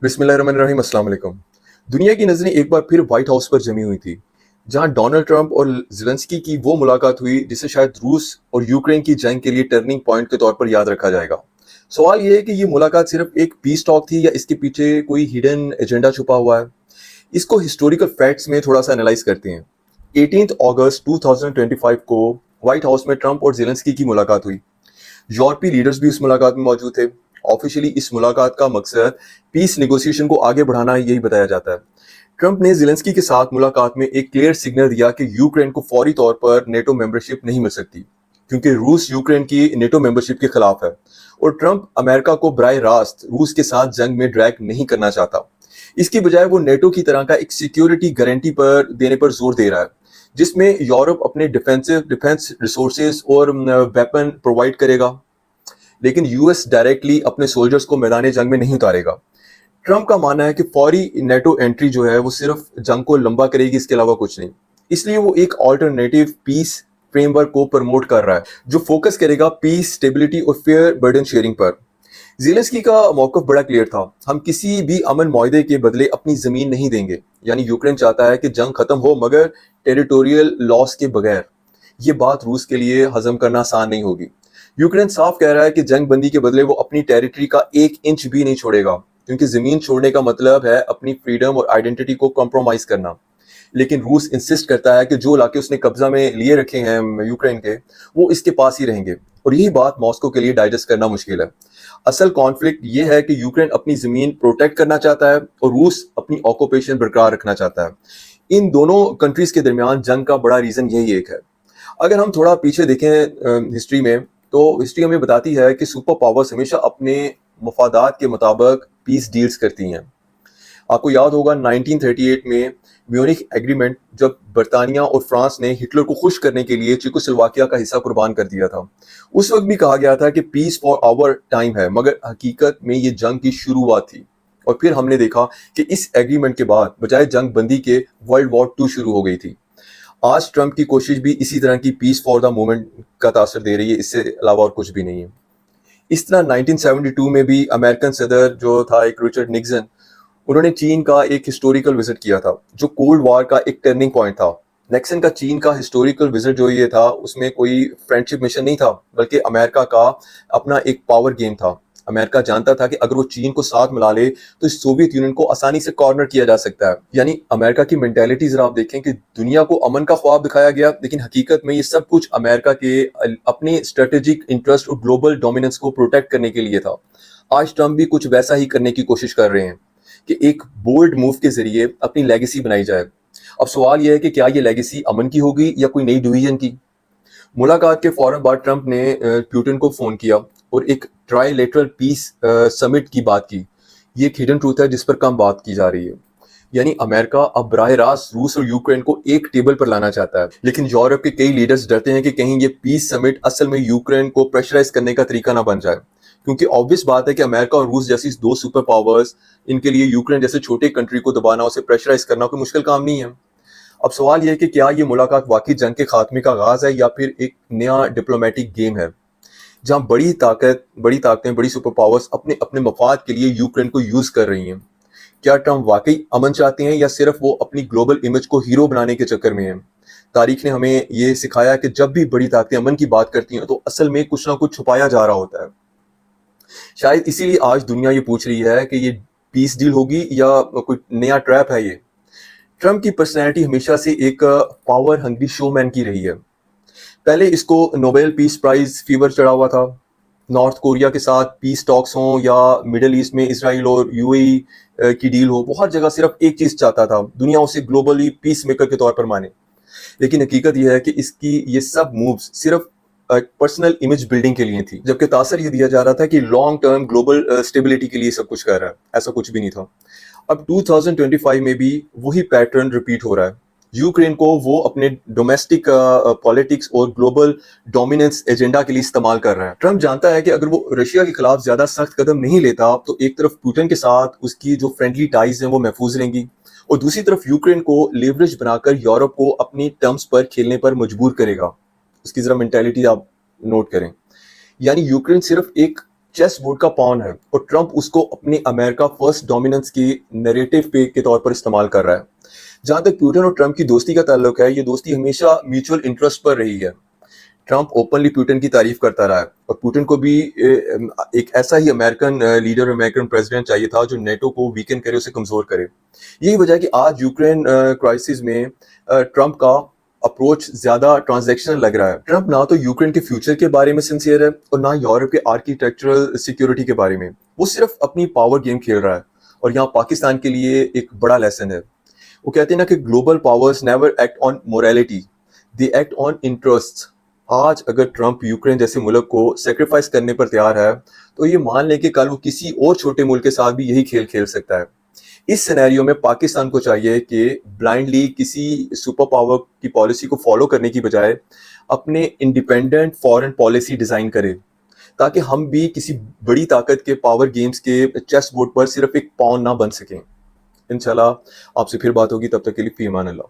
बिस्मिल्लाहिर्रहमानिर्रहीम, अस्सलाम वालेकुम। दुनिया की नज़रें एक बार फिर व्हाइट हाउस पर जमी हुई थी, जहां डोनाल्ड ट्रंप और ज़ेलेंस्की की वो मुलाकात हुई जिसे शायद रूस और यूक्रेन की जंग के लिए टर्निंग पॉइंट के तौर पर याद रखा जाएगा। सवाल ये है कि ये मुलाकात सिर्फ एक पीस टॉक थी या इसके पीछे कोई हिडन एजेंडा छुपा हुआ है। इसको हिस्टोरिकल फैक्ट्स में थोड़ा सा एनालाइज करते हैं। 18 अगस्त 2025 को व्हाइट हाउस में ट्रंप और ज़ेलेंस्की की मुलाकात हुई। यूरोपीय लीडर्स भी उस मुलाकात में मौजूद थे। ऑफिशियली इस मुलाकात का मकसद पीस नेगोशिएशन को आगे बढ़ाना यही बताया जाता है। ट्रंप ने ज़ेलेंस्की के साथ मुलाकात में एक क्लियर सिग्नल दिया कि यूक्रेन को फौरी तौर पर नेटो मेंबरशिप नहीं मिल सकती, क्योंकि रूस यूक्रेन की नेटो मेंबरशिप के खिलाफ है और ट्रंप अमेरिका को बराह रास्त रूस के साथ जंग में ड्रैग नहीं करना चाहता। इसकी बजाय वो नेटो की तरह का एक सिक्योरिटी गारंटी पर देने पर जोर दे रहा है, जिसमें यूरोप अपने डिफेंस रिसोर्सेज और वेपन प्रोवाइड करेगा, लेकिन यूएस डायरेक्टली अपने सोल्जर्स को मैदान जंग में नहीं उतारेगा। ट्रंप का मानना है कि फौरी नेटो एंट्री जो है वो सिर्फ जंग को लंबा करेगी, इसके अलावा कुछ नहीं। इसलिए वो एक ऑल्टरनेटिव पीस फ्रेमवर्क को प्रमोट कर रहा है जो फोकस करेगा पीस, स्टेबिलिटी और फेयर बर्डन शेयरिंग पर। ज़ेलेंस्की का मौक़िफ़ बड़ा क्लियर था, हम किसी भी अमन मुआहदे के बदले अपनी ज़मीन नहीं देंगे। यानी यूक्रेन चाहता है कि जंग खत्म हो मगर टेरिटोरियल लॉस के बगैर। ये बात रूस के लिए हजम करना आसान नहीं होगी। यूक्रेन साफ कह रहा है कि जंग बंदी के बदले वो अपनी टेरिटरी का 1 इंच भी नहीं छोड़ेगा, क्योंकि ज़मीन छोड़ने का मतलब है अपनी फ्रीडम और आइडेंटिटी को कॉम्प्रोमाइज़ करना। लेकिन रूस इंसिस्ट करता है कि जो इलाके उसने कब्जा में लिए रखे हैं यूक्रेन के, वो इसके पास ही रहेंगे, और यही बात मॉस्को के लिए डाइजेस्ट करना मुश्किल है। असल कॉन्फ्लिक्ट ये है कि यूक्रेन अपनी ज़मीन प्रोटेक्ट करना चाहता है और रूस अपनी ऑक्यूपेशन बरकरार रखना चाहता है। इन दोनों कंट्रीज़ के दरमियान जंग का बड़ा रीज़न यही एक है। अगर हम थोड़ा पीछे देखें हिस्ट्री में, तो हिस्ट्री हमें बताती है कि सुपर पावर्स हमेशा अपने मफादात के मुताबिक पीस डील्स करती हैं। आपको याद होगा 1938 में म्यूनिख एग्रीमेंट, जब बर्तानिया और फ्रांस ने हिटलर को खुश करने के लिए चेकोस्लोवाकिया का हिस्सा कुर्बान कर दिया था। उस वक्त भी कहा गया था कि पीस फॉर आवर टाइम है, मगर हकीकत में ये जंग की शुरुआत थी। और फिर हमने देखा कि इस एग्रीमेंट के बाद बजाय जंग बंदी के वर्ल्ड वॉर 2 शुरू हो गई थी। आज ट्रंप की कोशिश भी इसी तरह की पीस फॉर द मूवमेंट का तासर दे रही है, इससे अलावा और कुछ भी नहीं है। इस तरह 1972 में भी अमेरिकन सदर जो था एक रिचर्ड निक्सन, उन्होंने चीन का एक हिस्टोरिकल विजिट किया था जो कोल्ड वॉर का एक टर्निंग पॉइंट था। निक्सन का चीन का हिस्टोरिकल विजिट जो ये था, उसमें कोई फ्रेंडशिप मिशन नहीं था, बल्कि अमेरिका का अपना एक पावर गेम था। अमेरिका जानता था कि अगर वो चीन को साथ मिला ले तो सोवियत यूनियन को आसानी से कॉर्नर किया जा सकता है। यानी अमेरिका की मेंटालिटी जरा आप देखें कि दुनिया को अमन का ख्वाब दिखाया गया, लेकिन हकीकत में ये सब कुछ अमेरिका के अपने स्ट्रेटेजिक इंटरेस्ट और ग्लोबल डोमिनेंस को प्रोटेक्ट करने के लिए था। आज ट्रंप भी कुछ वैसा ही करने की कोशिश कर रहे हैं कि एक बोल्ड मूव के जरिए अपनी लेगेसी बनाई जाए। अब सवाल यह है कि क्या ये लेगेसी अमन की होगी या कोई नई डिवीजन की। मुलाकात के फौरन बाद ट्रंप ने पुतिन को फोन किया और एक ट्राइलेटरल पीस समिट की बात की। ये एक हिडन ट्रूथ है जिस पर कम बात की जा रही है। यानी अमेरिका अब बराह रास्त रूस और यूक्रेन को एक टेबल पर लाना चाहता है, लेकिन यूरोप के कई लीडर्स डरते हैं कि कहीं ये पीस समिट असल में यूक्रेन को प्रेशराइज करने का तरीका ना बन जाए, क्योंकि ऑब्वियस बात है कि अमेरिका और रूस जैसी दो सुपर पावर्स, इनके लिए यूक्रेन जैसे छोटे कंट्री को दबाना, उसे प्रेशराइज करना कोई मुश्किल काम नहीं है। अब सवाल यह है कि क्या ये मुलाकात वाकई जंग के खात्मे का आगाज है या फिर एक नया डिप्लोमेटिक गेम है, जहां बड़ी ताकतें, बड़ी सुपर पावर्स अपने अपने मफाद के लिए यूक्रेन को यूज कर रही हैं। क्या ट्रंप वाकई अमन चाहते हैं या सिर्फ वो अपनी ग्लोबल इमेज को हीरो बनाने के चक्कर में हैं। तारीख ने हमें ये सिखाया कि जब भी बड़ी ताकतें अमन की बात करती हैं तो असल में कुछ ना कुछ छुपाया जा रहा होता है। शायद इसीलिए आज दुनिया ये पूछ रही है कि ये पीस डील होगी या कोई नया ट्रैप है ये। ट्रंप की पर्सनैलिटी हमेशा से एक पावर हंग्री शोमैन की रही है। पहले इसको नोबेल पीस प्राइज फीवर चढ़ा हुआ था। नॉर्थ कोरिया के साथ पीस टॉक्स हों या मिडल ईस्ट में इसराइल और यूएई की डील हो, बहुत जगह सिर्फ एक चीज चाहता था, दुनिया उसे ग्लोबली पीस मेकर के तौर पर माने। लेकिन हकीकत यह है कि इसकी ये सब मूव्स सिर्फ पर्सनल इमेज बिल्डिंग के लिए थी, जबकि तासर ये दिया जा रहा था कि लॉन्ग टर्म ग्लोबल स्टेबिलिटी के लिए सब कुछ कर रहा है। ऐसा कुछ भी नहीं था। अब 2025 में भी वही पैटर्न रिपीट हो रहा है। यूक्रेन को वो अपने डोमेस्टिक पॉलिटिक्स और ग्लोबल डोमिनेंस एजेंडा के लिए इस्तेमाल कर रहा है। ट्रंप जानता है कि अगर वो रशिया के खिलाफ ज्यादा सख्त कदम नहीं लेता तो एक तरफ पुतिन के साथ उसकी जो फ्रेंडली टाइज हैं वो महफूज रहेंगी, और दूसरी तरफ यूक्रेन को लेवरेज बनाकर यूरोप को अपनी टर्म्स पर खेलने पर मजबूर करेगा। उसकी जरा मेंटालिटी आप नोट करें। यानी यूक्रेन सिर्फ एक चेस बोर्ड का पॉन है और ट्रंप उसको अपनी अमेरिका फर्स्ट डोमिनेंस की नैरेटिव पे के तौर पर इस्तेमाल कर रहा है। जहां तक पुतिन और ट्रंप की दोस्ती का ताल्लुक है, ये दोस्ती हमेशा म्यूचुअल इंटरेस्ट पर रही है। ट्रंप ओपनली पुतिन की तारीफ करता रहा है और पुतिन को भी एक ऐसा ही अमेरिकन लीडर, अमेरिकन प्रेसिडेंट चाहिए था जो नेटो को वीकन करे, उसे कमजोर करे। यही वजह है कि आज यूक्रेन क्राइसिस में ट्रंप का अप्रोच ज्यादा ट्रांजैक्शनल लग रहा है। ट्रंप ना तो यूक्रेन के फ्यूचर के बारे में सिंसियर है और ना यूरोप के आर्किटेक्चरल सिक्योरिटी के बारे में। वो सिर्फ अपनी पावर गेम खेल रहा है और यहाँ पाकिस्तान के लिए एक बड़ा लेसन है। वो कहते हैं ना कि global powers never act on morality, they act on interest. आज अगर ट्रंप यूक्रेन जैसे मुल्क को सेक्रीफाइस करने पर तैयार है, तो ये मान लें कि कल वो किसी और छोटे मुल्क के साथ भी यही खेल खेल सकता है। इस सिनेरियो में पाकिस्तान को चाहिए कि ब्लाइंडली किसी सुपर पावर की पॉलिसी को फॉलो करने की बजाय अपने इंडिपेंडेंट फॉरेन पॉलिसी डिजाइन करे, ताकि हम भी किसी बड़ी ताकत के पावर गेम्स के चेस बोर्ड पर सिर्फ एक पॉन ना बन सकें। इंशाल्लाह आपसे फिर बात होगी, तब तक के लिए फी अमान अल्लाह।